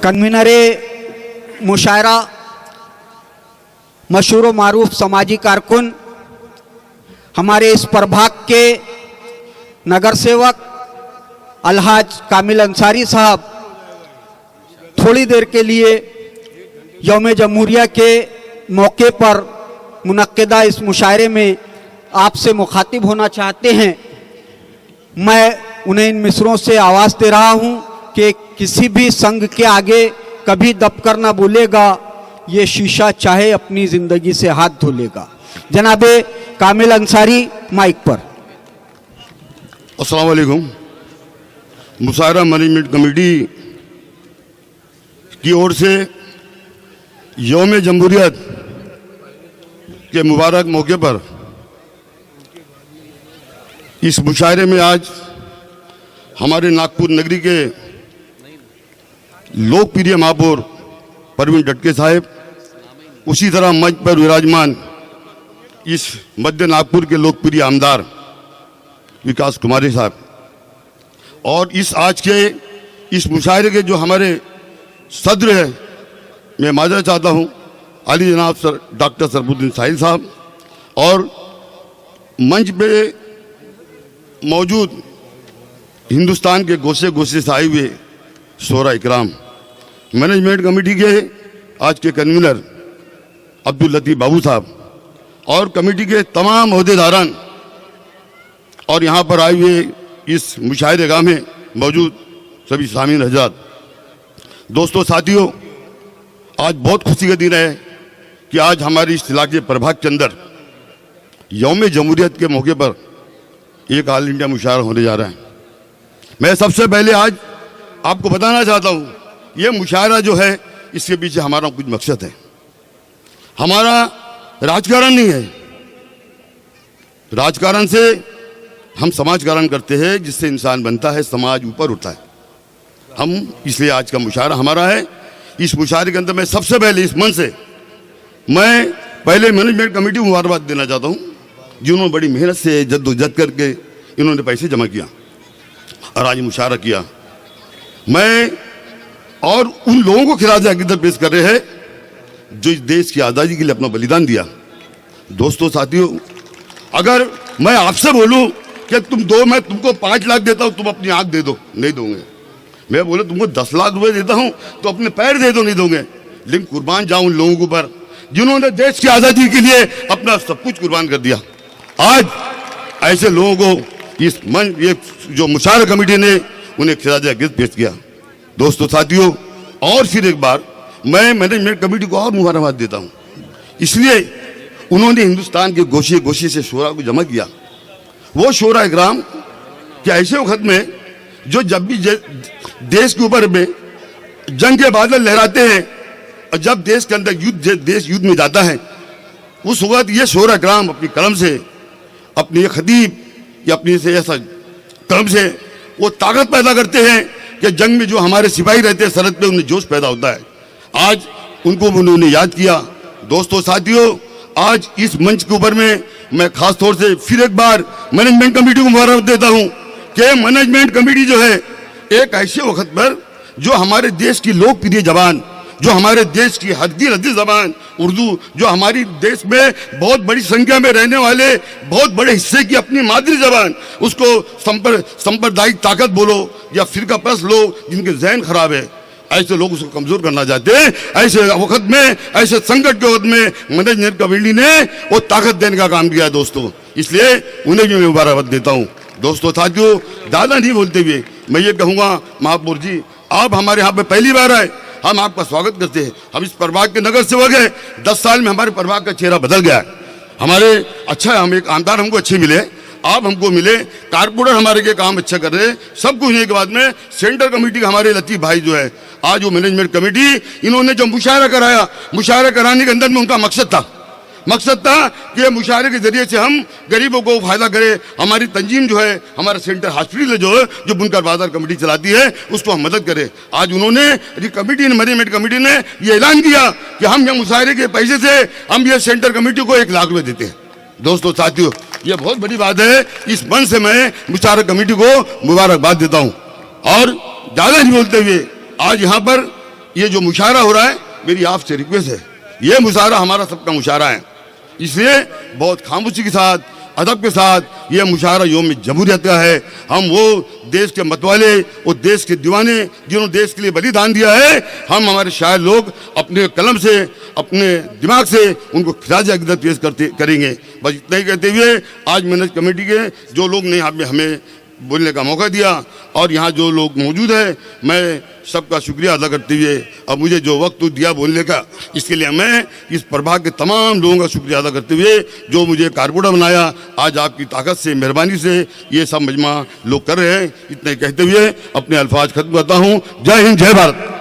Convener मुशायरा मशहूर व मारूफ समाजी कारकुन हमारे इस प्रभाग के नगर सेवक अलहाज कामिल अंसारी साहब थोड़ी देर के लिए यौम जमहूरिया के मौके पर मुनक्किदा इस मुशायरे में आपसे मुखातिब होना चाहते हैं। मैं उन्हें इन मिसरों से आवाज़ दे रहा हूं कि किसी भी संघ के आगे कभी दबकर ना बोलेगा, ये शीशा चाहे अपनी ज़िंदगी से हाथ धो लेगा। जनाबे कामिल अंसारी माइक पर। अस्सलाम वालेकुम। मुशायरा मैनेजमेंट कमेटी की ओर से यौम जमहूरियत के मुबारक मौके पर इस मुशायरे में आज हमारे नागपुर नगरी के लोकप्रिय महापौर परवीन डटके साहब, उसी तरह मंच पर विराजमान इस मध्य नागपुर के लोकप्रिय आमदार विकास कुमारी साहब, और इस आज के इस मुशायरे के जो हमारे सदर हैं, मैं माजरा चाहता हूं अली जनाब डॉक्टर सरफुद्दीन साहिल साहब, और मंच पे मौजूद हिंदुस्तान के गोशे गोशे से आए हुए शोरा इकराम, मैनेजमेंट कमेटी के आज के कन्वीनर अब्दुल लतीफ़ बाबू साहब, और कमेटी के तमाम ओहदेदारान, और यहाँ पर आए हुए इस मुशायरेगाह में मौजूद सभी सामीन हज़रात, दोस्तों साथियों, आज बहुत खुशी का दिन है कि आज हमारी इस इलाके प्रभाग के अंदर यौम जमहूरियत के मौके पर एक ऑल इंडिया मुशायरा होने जा रहा है। मैं सबसे पहले आज आपको बताना चाहता हूँ, ये मुशायरा जो है इसके पीछे हमारा कुछ मकसद है। हमारा राजकारण नहीं है, राजकारण से हम समाजकारण करते हैं, जिससे इंसान बनता है, समाज ऊपर उठता है। हम इसलिए आज का मुशायरा हमारा है। इस मुशायरे के अंदर मैं सबसे पहले इस मन से मैं पहले मैनेजमेंट कमेटी को मुबारकबाद देना चाहता हूँ, जिन्होंने बड़ी मेहनत से जद्दोजहद करके इन्होंने पैसे जमा किया और आज मुशायरा किया। मैं और उन लोगों को खिराज अकीदत पेश कर रहे हैं जो इस देश की आज़ादी के लिए अपना बलिदान दिया। दोस्तों साथियों, अगर मैं आपसे बोलूं कि तुम दो, मैं तुमको 5 लाख देता हूं, तुम अपनी आंख दे दो, नहीं दोगे। मैं बोले तुमको 10 लाख रुपए देता हूं तो अपने पैर दे दो, नहीं दोगे। लेकिन कुर्बान जाऊं उन लोगों के ऊपर जिन्होंने देश की आज़ादी के लिए अपना सब कुछ कुर्बान कर दिया। आज ऐसे लोगों को इस मंच, ये जो मुशायरा कमेटी ने उन्हें खिराज अकीदत पेश किया। दोस्तों साथियों, और फिर एक बार मैं मैनेजमेंट कमेटी को और मुबारकबाद देता हूं, इसलिए उन्होंने हिंदुस्तान के गोशे गोशे से शोरा को जमा किया। वो शोरा इकराम कि ऐसे वक्त में जो जब भी देश के ऊपर में जंग के बादल लहराते हैं और जब देश के अंदर देश युद्ध में जाता है, उस वक्त ये शोरा इकराम अपनी कलम से, अपनी खतीब या अपनी से ऐसा कलम से वो ताकत पैदा करते हैं कि जंग में जो हमारे सिपाही रहते हैं सरहद पे, उन्हें जोश पैदा होता है। आज उनको उन्होंने याद किया। दोस्तों साथियों, आज इस मंच के ऊपर में मैं खास तौर से फिर एक बार मैनेजमेंट कमेटी को मुबारकबाद देता हूं कि मैनेजमेंट कमेटी जो है एक ऐसे वक्त पर जो हमारे देश की लोकप्रिय जबान, जो हमारे देश की हद्दी जबान उर्दू, जो हमारी देश में बहुत बड़ी संख्या में रहने वाले बहुत बड़े हिस्से की अपनी मादरी जबान, उसको सांप्रदायिक ताकत बोलो या फिरका परस्त लोग जिनके जहन खराब है, ऐसे लोग उसको कमजोर करना चाहते हैं। ऐसे वक्त में, ऐसे संकट के वक्त में मैनेजमेंट कमेटी ने वो ताकत देने का काम किया है दोस्तों, इसलिए उन्हें भी मैं मुबारकबाद देता हूँ। दोस्तों साथियों, ज़्यादा नहीं बोलते हुए मैं ये कहूँगा, महापौर जी आप हमारे यहाँ पे पहली बार आए, हम आपका स्वागत करते हैं। हम इस प्रभाग के नगर सेवक हैं, 10 साल में हमारे प्रभाग का चेहरा बदल गया है। हमारे अच्छा, हम एक आमदार हमको अच्छे मिले, आप हमको मिले, कारपोरेटर हमारे के काम अच्छा कर रहे हैं। सब कुछ होने के बाद में सेंटर कमेटी के हमारे लतीफ़ भाई जो है, आज वो मैनेजमेंट कमेटी, इन्होंने जो मुशायरा कराया, मुशायरा कराने के अंदर में उनका मकसद था कि मुशायरे के जरिए से हम गरीबों को फायदा करें। हमारी तंजीम जो है, हमारा सेंटर हॉस्पिटल जो है, जो बुनकर बाजार कमेटी चलाती है, उसको हम मदद करें। आज उन्होंने कमेटी ने, मैनेजमेंट कमेटी ने ये ऐलान किया कि हम ये मुशायरे के पैसे से हम ये सेंटर कमेटी को 1 लाख रुपए देते हैं। दोस्तों साथियों, ये बहुत बड़ी बात है। इस मन से मैं मुशायरा कमेटी को मुबारकबाद देता हूं। और ज़्यादा नहीं बोलते हुए आज यहाँ पर ये जो मुशायरा हो रहा है, मेरी आपसे रिक्वेस्ट है, ये मुशायरा हमारा सबका मुशायरा है, इसलिए बहुत खामोशी के साथ, अदब के साथ ये मुशायरा यौम जमहूरियत का है। हम वो देश के मतवाले, वो देश के दीवाने जिन्होंने देश के लिए बलिदान दिया है, हम हमारे शायर लोग अपने कलम से, अपने दिमाग से उनको खिराज अक़ीदत पेश करेंगे। बस इतना ही कहते हुए आज मैनेज कमेटी के जो लोग ने यहाँ पे हमें बोलने का मौका दिया और यहाँ जो लोग मौजूद है, मैं सबका शुक्रिया अदा करते हुए अब मुझे जो वक्त दिया बोलने का, इसके लिए मैं इस प्रभाग के तमाम लोगों का शुक्रिया अदा करते हुए जो मुझे कारपोरेटर बनाया, आज आपकी ताकत से, मेहरबानी से ये सब मजमा लोग कर रहे हैं। इतने कहते हुए अपने अल्फाज खत्म करता हूँ। जय हिंद, जय भारत।